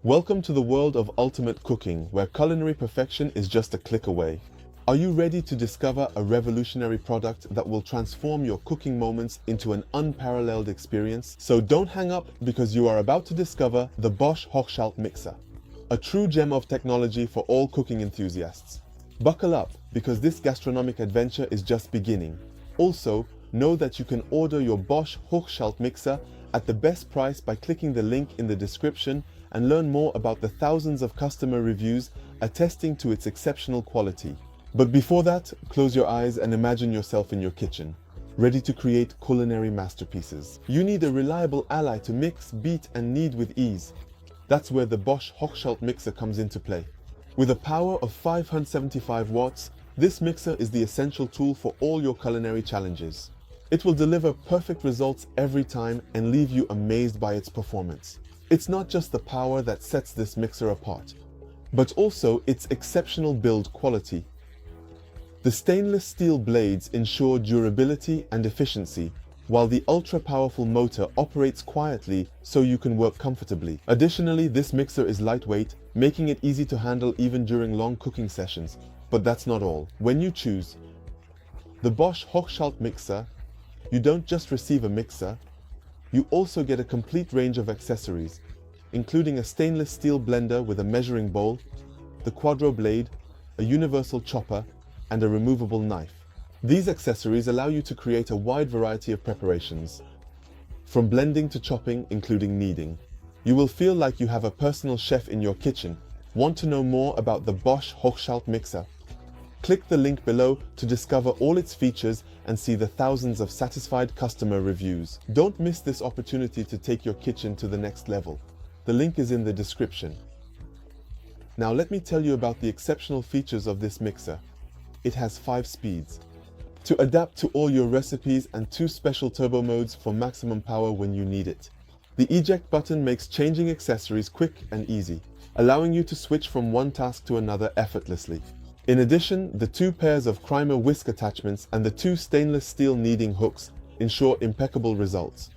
Welcome to the world of ultimate cooking, where culinary perfection is just a click away. Are you ready to discover a revolutionary product that will transform your cooking moments into an unparalleled experience? So don't hang up, because you are about to discover the Bosch Haushalt mixer, a true gem of technology for all cooking enthusiasts. Buckle up, because this gastronomic adventure is just beginning. Also, know that you can order your Bosch Haushalt mixer at the best price by clicking the link in the description and learn more about the thousands of customer reviews attesting to its exceptional quality. But before that, close your eyes and imagine yourself in your kitchen, ready to create culinary masterpieces. You need a reliable ally to mix, beat and knead with ease. That's where the Bosch Haushalt mixer comes into play. With a power of 575 watts, this mixer is the essential tool for all your culinary challenges. It will deliver perfect results every time and leave you amazed by its performance. It's not just the power that sets this mixer apart, but also its exceptional build quality. The stainless steel blades ensure durability and efficiency, while the ultra-powerful motor operates quietly so you can work comfortably. Additionally, this mixer is lightweight, making it easy to handle even during long cooking sessions. But that's not all. When you choose the Bosch Haushalt mixer, you don't just receive a mixer, you also get a complete range of accessories, including a stainless steel blender with a measuring bowl, the quadro blade, a universal chopper, and a removable knife. These accessories allow you to create a wide variety of preparations, from blending to chopping, including kneading. You will feel like you have a personal chef in your kitchen. Want to know more about the Bosch Haushalt mixer? Click the link below to discover all its features and see the thousands of satisfied customer reviews. Don't miss this opportunity to take your kitchen to the next level. The link is in the description. Now let me tell you about the exceptional features of this mixer. It has 5 speeds to adapt to all your recipes and 2 special turbo modes for maximum power when you need it. The eject button makes changing accessories quick and easy, allowing you to switch from one task to another effortlessly. In addition, the 2 pairs of Crimer whisk attachments and the 2 stainless steel kneading hooks ensure impeccable results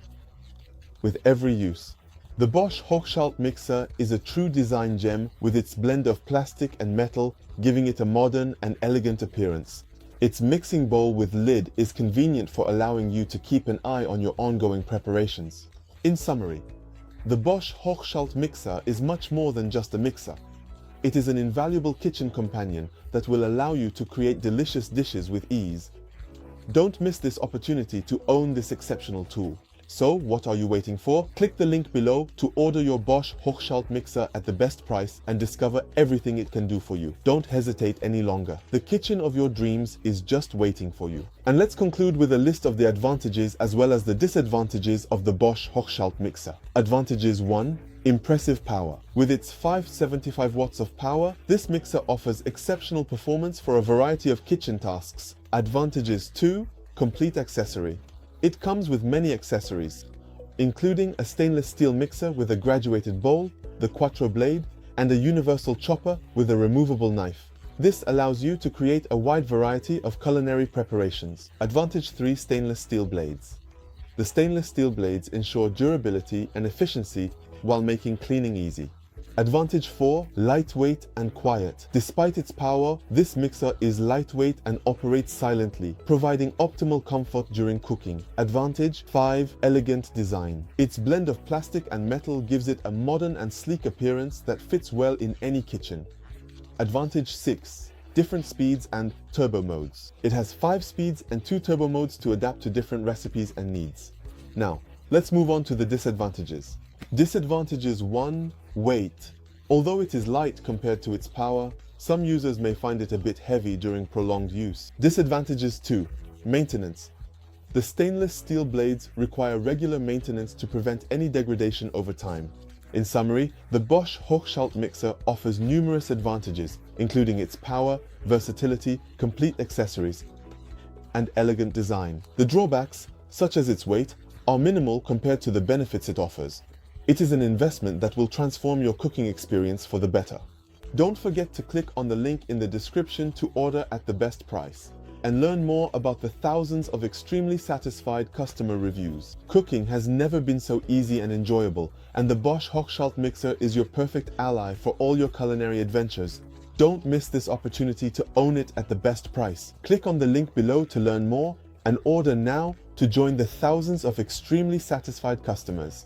with every use. The Bosch Haushalt mixer is a true design gem with its blend of plastic and metal, giving it a modern and elegant appearance. Its mixing bowl with lid is convenient for allowing you to keep an eye on your ongoing preparations. In summary, the Bosch Haushalt mixer is much more than just a mixer. It is an invaluable kitchen companion that will allow you to create delicious dishes with ease. Don't miss this opportunity to own this exceptional tool. So, what are you waiting for? Click the link below to order your Bosch Haushalt mixer at the best price and discover everything it can do for you. Don't hesitate any longer. The kitchen of your dreams is just waiting for you. And let's conclude with a list of the advantages as well as the disadvantages of the Bosch Haushalt mixer. Advantages 1. Impressive power. With its 575 watts of power, this mixer offers exceptional performance for a variety of kitchen tasks. Advantages 2. Complete accessory. It comes with many accessories, including a stainless steel mixer with a graduated bowl, the quattro blade, and a universal chopper with a removable knife. This allows you to create a wide variety of culinary preparations. Advantage 3. Stainless steel blades. The stainless steel blades ensure durability and efficiency while making cleaning easy. Advantage 4. Lightweight and quiet. Despite its power, this mixer is lightweight and operates silently, providing optimal comfort during cooking. Advantage 5. Elegant design. Its blend of plastic and metal gives it a modern and sleek appearance that fits well in any kitchen. Advantage 6. Different speeds and turbo modes. It has 5 speeds and 2 turbo modes to adapt to different recipes and needs. Now, let's move on to the disadvantages. Disadvantages 1. Weight. Although it is light compared to its power, some users may find it a bit heavy during prolonged use. Disadvantages 2. Maintenance. The stainless steel blades require regular maintenance to prevent any degradation over time. In summary, the Bosch Haushalt mixer offers numerous advantages, including its power, versatility, complete accessories, and elegant design. The drawbacks, such as its weight, are minimal compared to the benefits it offers. It is an investment that will transform your cooking experience for the better. Don't forget to click on the link in the description to order at the best price. and learn more about the thousands of extremely satisfied customer reviews. Cooking has never been so easy and enjoyable, and the Bosch Haushalt mixer is your perfect ally for all your culinary adventures. Don't miss this opportunity to own it at the best price. Click on the link below to learn more and order now to join the thousands of extremely satisfied customers.